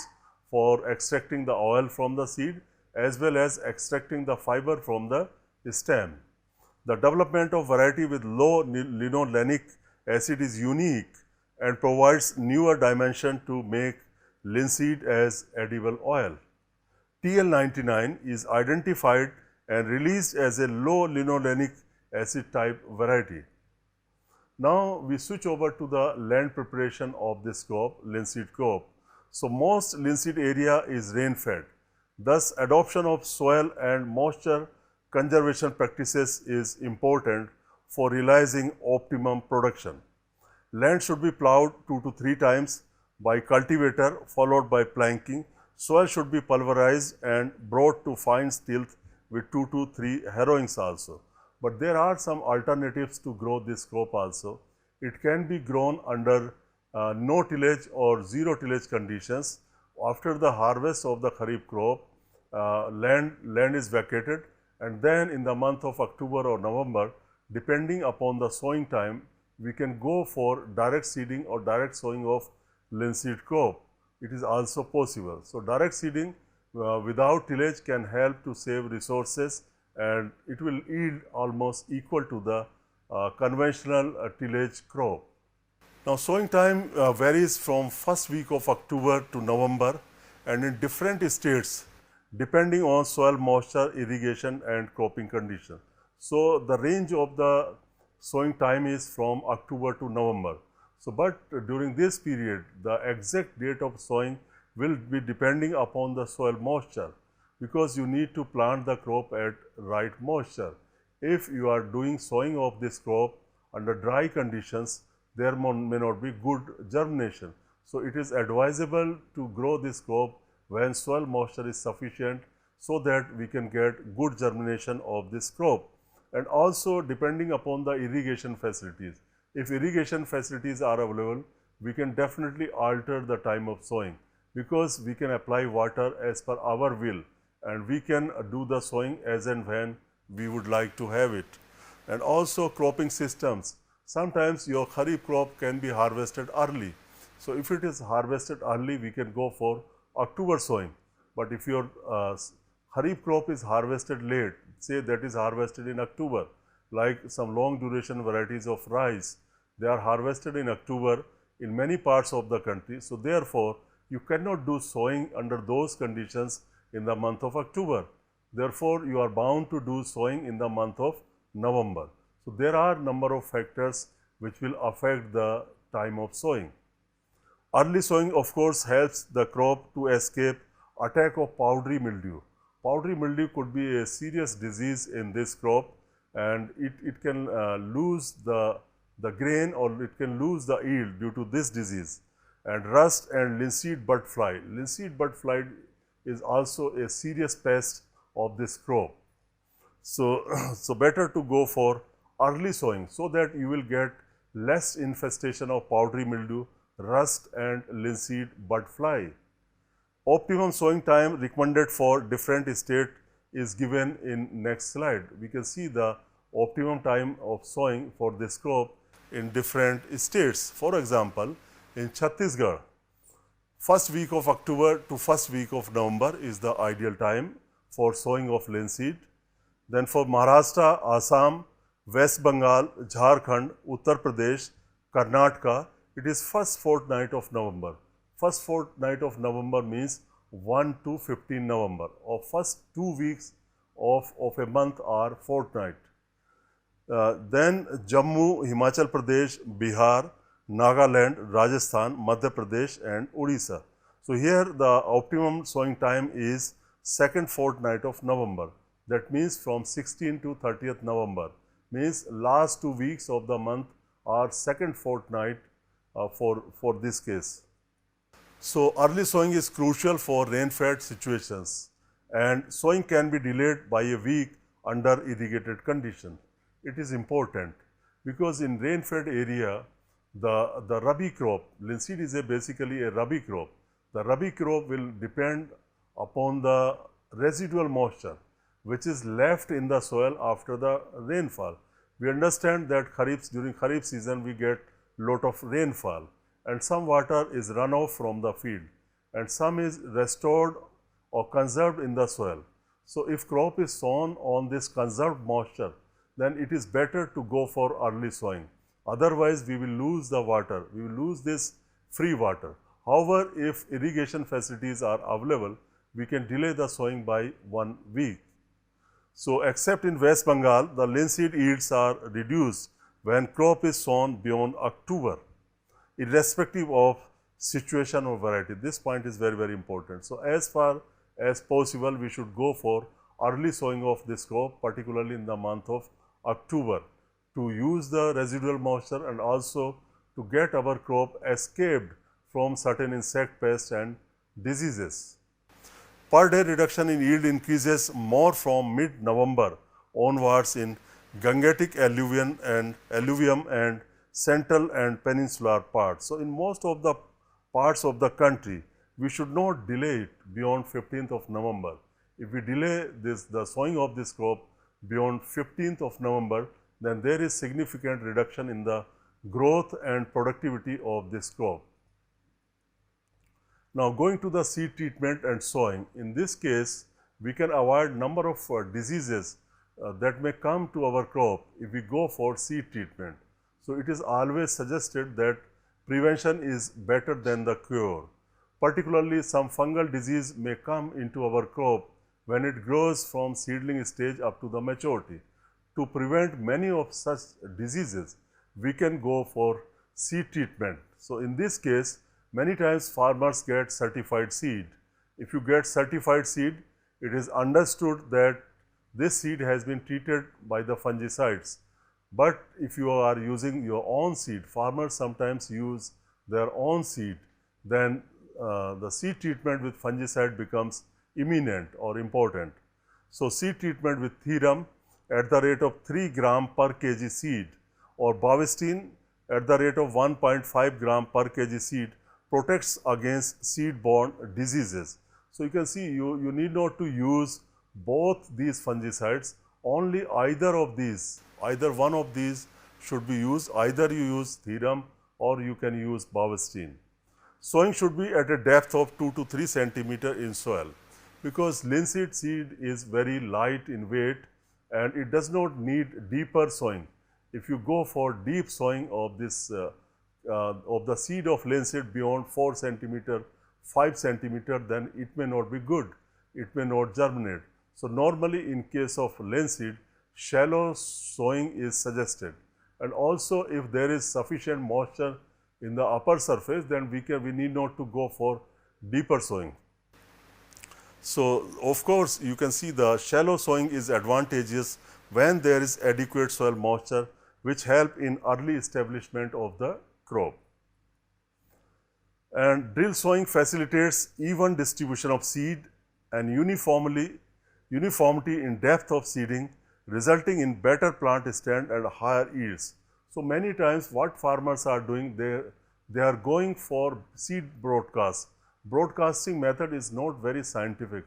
for extracting the oil from the seed as well as extracting the fiber from the stem. The development of variety with low linolenic acid is unique and provides newer dimension to make linseed as edible oil. TL99 is identified and released as a low linolenic acid type variety. Now we switch over to the land preparation of this crop, linseed crop. So most linseed area is rain fed. Thus adoption of soil and moisture conservation practices is important for realizing optimum production. Land should be plowed 2 to 3 times by cultivator followed by planking. Soil should be pulverized and brought to fine tilth with 2 to 3 harrowings also. But there are some alternatives to grow this crop also. It can be grown under no tillage or zero tillage conditions. After the harvest of the kharif crop, land is vacated, and then in the month of October or November, depending upon the sowing time, we can go for direct seeding or direct sowing of linseed crop. It is also possible. So direct seeding without tillage can help to save resources, and it will yield almost equal to the conventional tillage crop. Now sowing time varies from first week of October to November, and in different states depending on soil moisture, irrigation and cropping condition. So the range of the sowing time is from October to November. So but during this period, the exact date of sowing will be depending upon the soil moisture, because you need to plant the crop at right moisture. If you are doing sowing of this crop under dry conditions, there may not be good germination. So it is advisable to grow this crop when soil moisture is sufficient, so that we can get good germination of this crop. And also depending upon the irrigation facilities. If irrigation facilities are available, we can definitely alter the time of sowing, because we can apply water as per our will, and we can do the sowing as and when we would like to have it. And also cropping systems. Sometimes your kharif crop can be harvested early. So if it is harvested early, we can go for October sowing. But if your kharif crop is harvested late, say that is harvested in October, like some long duration varieties of rice, they are harvested in October in many parts of the country. So therefore, you cannot do sowing under those conditions in the month of October. Therefore, you are bound to do sowing in the month of November. So there are number of factors which will affect the time of sowing. Early sowing of course helps the crop to escape attack of powdery mildew. Powdery mildew could be a serious disease in this crop, and it can lose the grain, or it can lose the yield due to this disease. And rust and linseed bud fly. Linseed bud fly is also a serious pest of this crop. So, so better to go for early sowing, so that you will get less infestation of powdery mildew, rust and linseed bud fly. Optimum sowing time recommended for different state is given in next slide. We can see the optimum time of sowing for this crop in different states. For example, in Chhattisgarh, first week of October to first week of November is the ideal time for sowing of linseed. Then for Maharashtra, Assam, West Bengal, Jharkhand, Uttar Pradesh, Karnataka, it is first fortnight of November. First fortnight of November means 1 to 15 November, or first 2 weeks of a month are fortnight. Then Jammu, Himachal Pradesh, Bihar, Nagaland, Rajasthan, Madhya Pradesh and Odisha. So here the optimum sowing time is second fortnight of November. That means from 16th to 30th November. Means last 2 weeks of the month are second fortnight for this case. So early sowing is crucial for rain-fed situations, and sowing can be delayed by a week under irrigated condition. It is important because in rain-fed area, the rabi crop, linseed is basically a rabi crop. The rabi crop will depend upon the residual moisture which is left in the soil after the rainfall. We understand that during kharif season we get lot of rainfall, and some water is run off from the field and some is restored or conserved in the soil. So if crop is sown on this conserved moisture, then it is better to go for early sowing. Otherwise, we will lose the water, we will lose this free water. However, if irrigation facilities are available, we can delay the sowing by 1 week. So except in West Bengal, the linseed yields are reduced when crop is sown beyond October, irrespective of situation or variety. This point is very, very important. So, as far as possible, we should go for early sowing of this crop, particularly in the month of October, to use the residual moisture and also to get our crop escaped from certain insect pests and diseases. Per day reduction in yield increases more from mid-November onwards in Gangetic alluvium and central and peninsular parts. So, in most of the parts of the country, we should not delay it beyond 15th of November. If we delay the sowing of this crop beyond 15th of November, then there is significant reduction in the growth and productivity of this crop. Now, going to the seed treatment and sowing, in this case, we can avoid number of diseases that may come to our crop if we go for seed treatment. So, it is always suggested that prevention is better than the cure. Particularly, some fungal disease may come into our crop when it grows from seedling stage up to the maturity. To prevent many of such diseases, we can go for seed treatment. So, in this case, many times farmers get certified seed. If you get certified seed, it is understood that this seed has been treated by the fungicides. But if you are using your own seed, farmers sometimes use their own seed, then the seed treatment with fungicide becomes imminent or important. So, seed treatment with Therum at the rate of 3 gram per kg seed or Bavestin at the rate of 1.5 gram per kg seed protects against seed-borne diseases. So, you can see you need not to use both these fungicides, only either one of these should be used. Either you use Therum or you can use Bavestin. Sowing should be at a depth of 2 to 3 centimeter in soil, because linseed seed is very light in weight and it does not need deeper sowing. If you go for deep sowing of this of the seed of linseed beyond 4 centimeter, 5 centimeter, then it may not be good, it may not germinate. So, normally in case of linseed, shallow sowing is suggested, and also if there is sufficient moisture in the upper surface, then we need not to go for deeper sowing. So, of course, you can see the shallow sowing is advantageous when there is adequate soil moisture, which help in early establishment of the crop. And drill sowing facilitates even distribution of seed and uniformity in depth of seeding, resulting in better plant stand and higher yields. So, many times what farmers are doing, they are going for seed broadcast. Broadcasting method is not very scientific.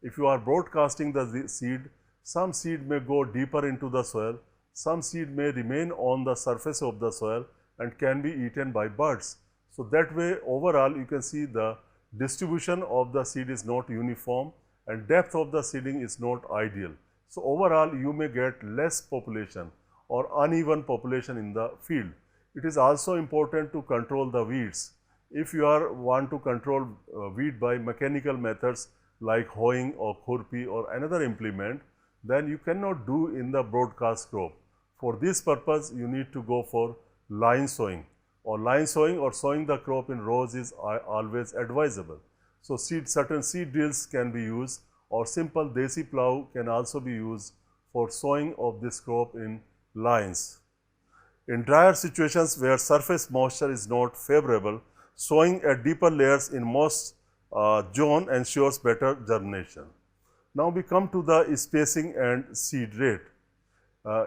If you are broadcasting the seed, some seed may go deeper into the soil, some seed may remain on the surface of the soil and can be eaten by birds. So, that way overall you can see the distribution of the seed is not uniform and depth of the seeding is not ideal. So, overall you may get less population or uneven population in the field. It is also important to control the weeds. If you want to control weed by mechanical methods like hoeing or khurpi or another implement, then you cannot do in the broadcast crop. For this purpose, you need to go for line sowing, or sowing the crop in rows is always advisable. So, certain seed drills can be used, or simple desi plow can also be used for sowing of this crop in lines. In drier situations where surface moisture is not favorable, sowing at deeper layers in most zone ensures better germination. Now, we come to the spacing and seed rate.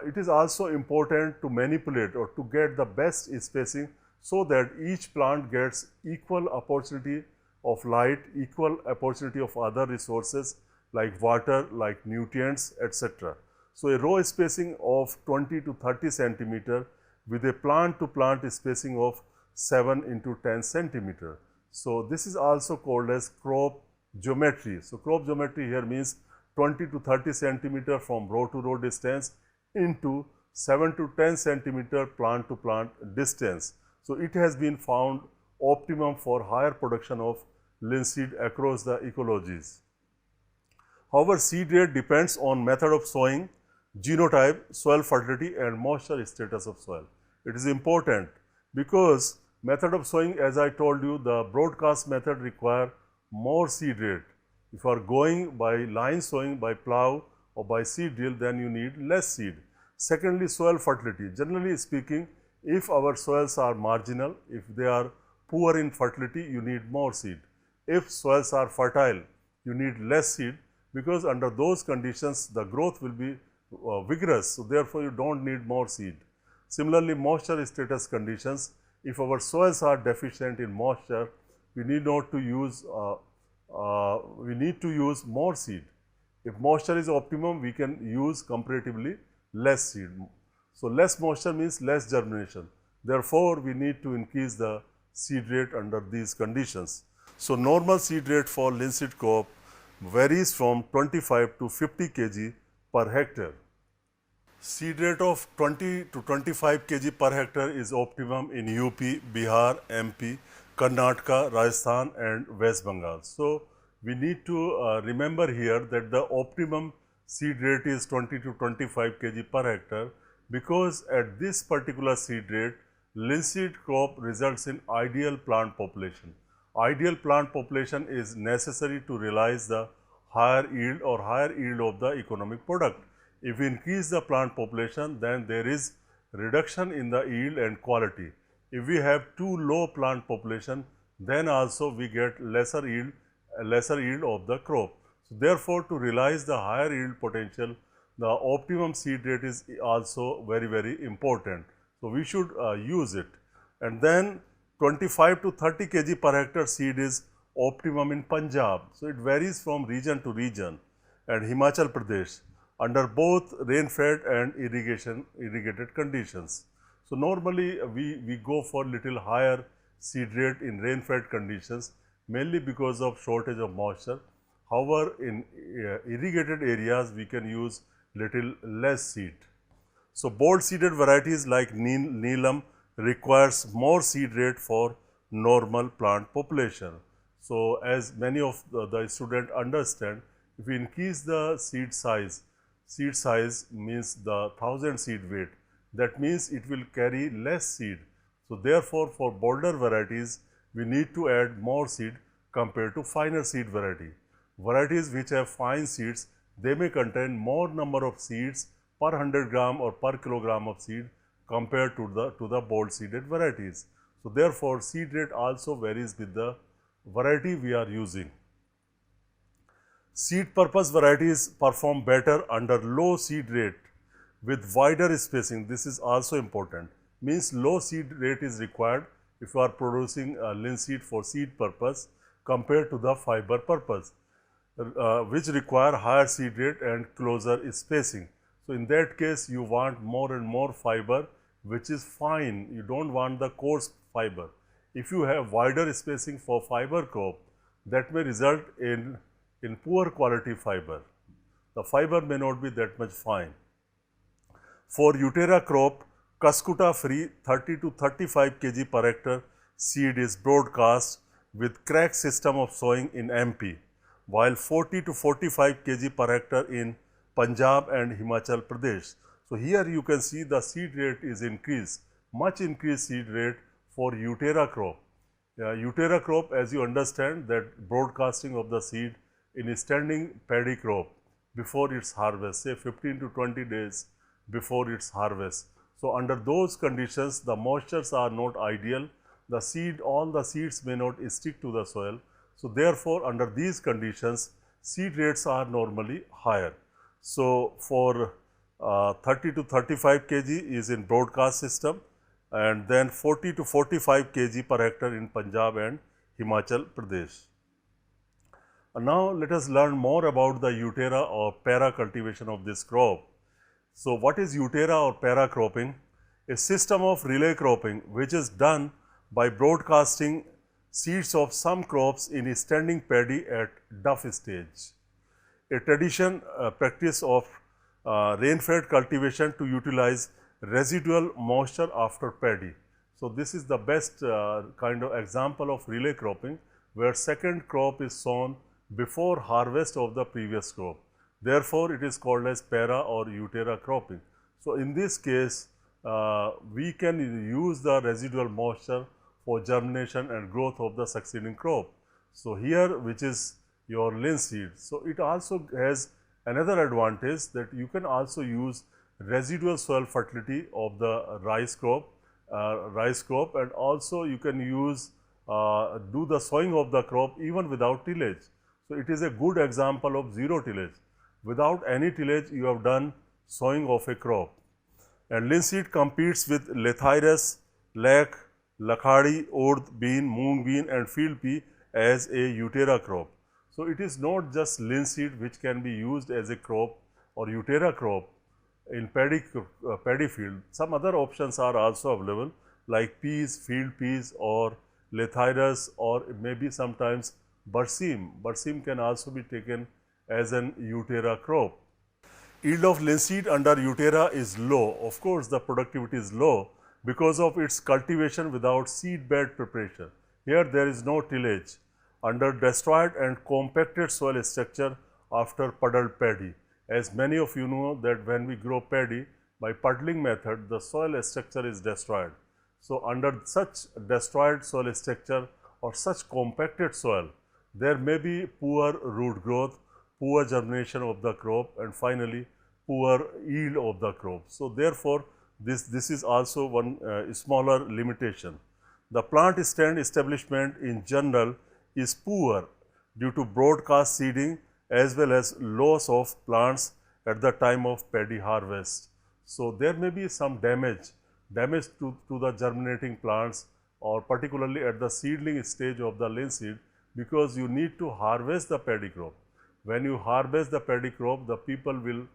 It is also important to manipulate or to get the best spacing so that each plant gets equal opportunity of light, equal opportunity of other resources like water, like nutrients, etc. So, a row spacing of 20 to 30 centimeter with a plant to plant spacing of 7 into 10 centimeter. So, this is also called as crop geometry. So, crop geometry here means 20 to 30 centimeter from row to row distance into 7 to 10 centimeter plant to plant distance. So, it has been found optimum for higher production of linseed across the ecologies. However, seed rate depends on method of sowing, genotype, soil fertility and moisture status of soil. It is important because method of sowing, as I told you, the broadcast method require more seed rate. If you are going by line sowing, by plow or by seed drill, then you need less seed. Secondly, soil fertility. Generally speaking, if our soils are marginal, if they are poor in fertility, you need more seed. If soils are fertile, you need less seed, because under those conditions the growth will be vigorous, so therefore you don't need more seed. Similarly, moisture status conditions, if our soils are deficient in moisture, we need not to use more seed. If moisture is optimum, we can use comparatively less seed. So less moisture means less germination. Therefore, we need to increase the seed rate under these conditions. So normal seed rate for linseed crop varies from 25 to 50 kg per hectare. Seed rate of 20 to 25 kg per hectare is optimum in UP, Bihar, MP, Karnataka, Rajasthan and West Bengal. So we need to remember here that the optimum seed rate is 20 to 25 kg per hectare, because at this particular seed rate, linseed crop results in ideal plant population. Ideal plant population is necessary to realize the higher yield or higher yield of the economic product. If we increase the plant population, then there is reduction in the yield and quality. If we have too low plant population, then also we get lesser yield of the crop. So therefore, to realize the higher yield potential, the optimum seed rate is also very, very important. So we should use it. And then 25 to 30 kg per hectare seed is optimum in Punjab. So it varies from region to region, and Himachal Pradesh under both rain-fed and irrigated conditions. So normally we go for little higher seed rate in rain-fed conditions, mainly because of shortage of moisture. However, in irrigated areas we can use little less seed. So bold seeded varieties like Neelam requires more seed rate for normal plant population. So as many of the students understand, if we increase the seed size means the 1000 seed weight, that means it will carry less seed. So therefore, for bolder varieties, we need to add more seed compared to finer seed variety. Varieties which have fine seeds, they may contain more number of seeds per 100 gram or per kilogram of seed compared to the bold seeded varieties. So therefore, seed rate also varies with the variety we are using. Seed purpose varieties perform better under low seed rate with wider spacing. This is also important. Means low seed rate is required if you are producing linseed for seed purpose compared to the fiber purpose, which require higher seed rate and closer spacing. So in that case, you want more and more fiber which is fine. You don't want the coarse fiber. If you have wider spacing for fiber crop, that may result in poor quality fiber. The fiber may not be that much fine. For Utera crop, Kaskuta free 30 to 35 kg per hectare seed is broadcast with crack system of sowing in MP, while 40 to 45 kg per hectare in Punjab and Himachal Pradesh. So here you can see the seed rate is increased, much increased seed rate for Utera crop. Utera crop, as you understand, that broadcasting of the seed in standing paddy crop before its harvest, say 15 to 20 days before its harvest. So under those conditions, the moistures are not ideal. The seed, all the seeds may not stick to the soil. So therefore, under these conditions, seed rates are normally higher. So for 30 to 35 kg is in broadcast system, and then 40 to 45 kg per hectare in Punjab and Himachal Pradesh. Now let us learn more about the Utera or para cultivation of this crop. So what is Utera or para cropping? A system of relay cropping which is done by broadcasting seeds of some crops in standing paddy at duff stage. A practice of rain-fed cultivation to utilize residual moisture after paddy. So this is the best kind of example of relay cropping, where second crop is sown before harvest of the previous crop. Therefore, it is called as para or Eutera cropping. So, in this case, we can use the residual moisture for germination and growth of the succeeding crop. So, here which is your linseed. So, it also has another advantage that you can also use residual soil fertility of the rice crop, and also you can use do the sowing of the crop even without tillage. So, it is a good example of zero tillage. Without any tillage, you have done sowing of a crop. And linseed competes with lathyrus, lac, lakhadi, urd bean, moong bean and field pea as a Eutera crop. So, it is not just linseed which can be used as a crop or Eutera crop in paddy field. Some other options are also available like peas, field peas or lathyrus, or maybe sometimes berseem. Berseem can also be taken as an Eutera crop. Yield of linseed under Eutera is low. Of course, the productivity is low because of its cultivation without seed bed preparation. Here there is no tillage under destroyed and compacted soil structure after puddled paddy. As many of you know that when we grow paddy by puddling method, the soil structure is destroyed. So, under such destroyed soil structure or such compacted soil, there may be poor root growth, poor germination of the crop and finally poor yield of the crop. So, therefore, this is also one smaller limitation. The plant stand establishment in general is poor due to broadcast seeding as well as loss of plants at the time of paddy harvest. So, there may be some damage to the germinating plants or particularly at the seedling stage of the linseed, because you need to harvest the paddy crop. When you harvest the paddy crop, the people will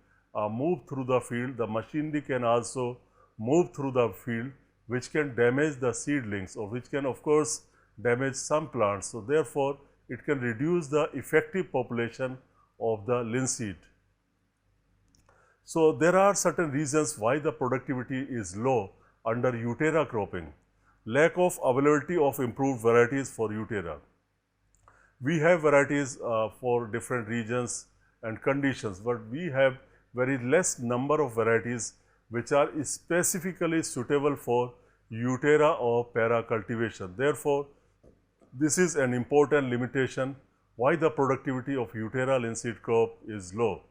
move through the field, the machinery can also move through the field, which can damage the seedlings or which can of course damage some plants. So, therefore, it can reduce the effective population of the linseed. So, there are certain reasons why the productivity is low under Eutera cropping. Lack of availability of improved varieties for Eutera. We have varieties for different regions and conditions, but we have very less number of varieties which are specifically suitable for Eutera or para cultivation. Therefore, this is an important limitation why the productivity of Eutera linseed crop is low.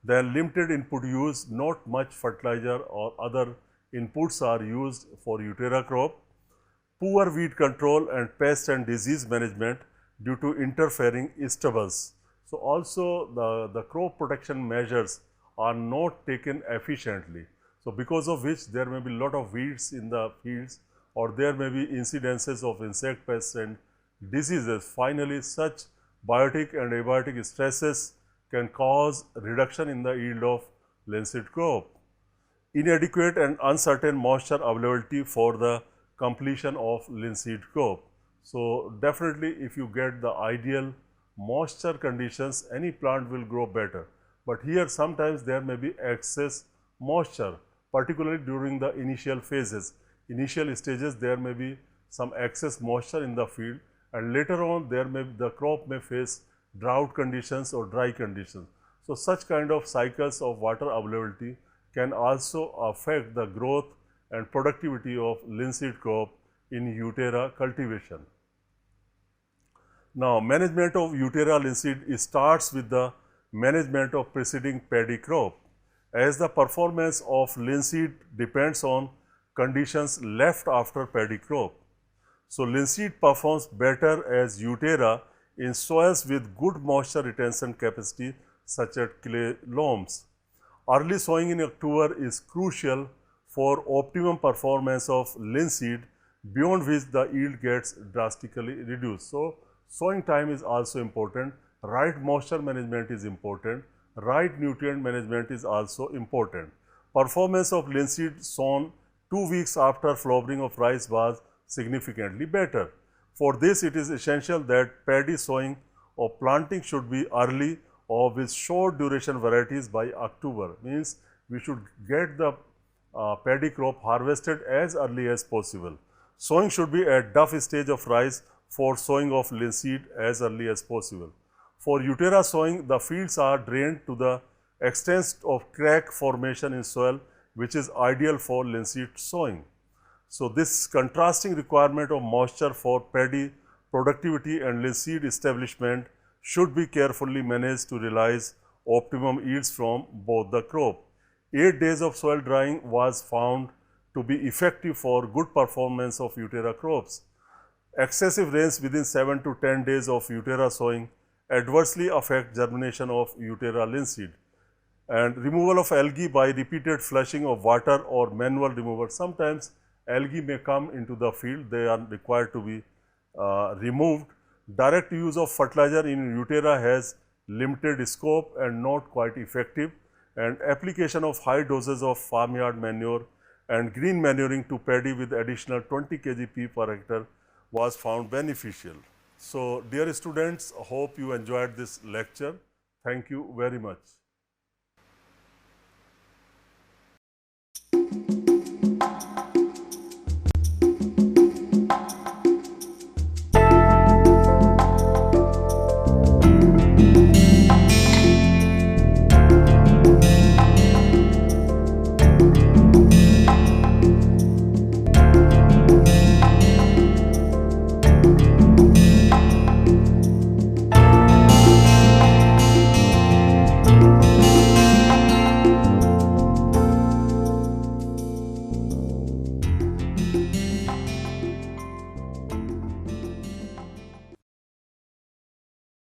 Then limited input use, not much fertilizer or other inputs are used for Eutera crop. Poor weed control and pest and disease management due to interfering stubbles. So, also the crop protection measures are not taken efficiently. So, because of which there may be lot of weeds in the fields or there may be incidences of insect pests and diseases. Finally, such biotic and abiotic stresses can cause reduction in the yield of linseed crop. Inadequate and uncertain moisture availability for the completion of linseed crop. So, definitely if you get the ideal moisture conditions, any plant will grow better. But here sometimes there may be excess moisture, particularly during the initial phases. Initial stages there may be some excess moisture in the field, and later on the crop may face drought conditions or dry conditions. So, such kind of cycles of water availability can also affect the growth and productivity of linseed crop in Eutera cultivation. Now, management of Eutera linseed starts with the management of preceding paddy crop, as the performance of linseed depends on conditions left after paddy crop. So, linseed performs better as Eutera in soils with good moisture retention capacity such as clay loams. Early sowing in October is crucial for optimum performance of linseed, beyond which the yield gets drastically reduced. So, sowing time is also important, right moisture management is important, right nutrient management is also important. Performance of linseed sown 2 weeks after flowering of rice was significantly better. For this, it is essential that paddy sowing or planting should be early or with short duration varieties by October. Means we should get the paddy crop harvested as early as possible. Sowing should be at duff stage of rice for sowing of linseed as early as possible. For Utera sowing, the fields are drained to the extent of crack formation in soil, which is ideal for linseed sowing. So this contrasting requirement of moisture for paddy productivity and linseed establishment should be carefully managed to realize optimum yields from both the crop. 8 days of soil drying was found to be effective for good performance of Utera crops. Excessive rains within 7 to 10 days of Utera sowing adversely affect germination of Utera linseed. And removal of algae by repeated flushing of water or manual removal. Sometimes algae may come into the field, they are required to be removed. Direct use of fertilizer in Utera has limited scope and not quite effective, and application of high doses of farmyard manure and green manuring to paddy with additional 20 kg P per hectare was found beneficial. So, dear students, hope you enjoyed this lecture. Thank you very much.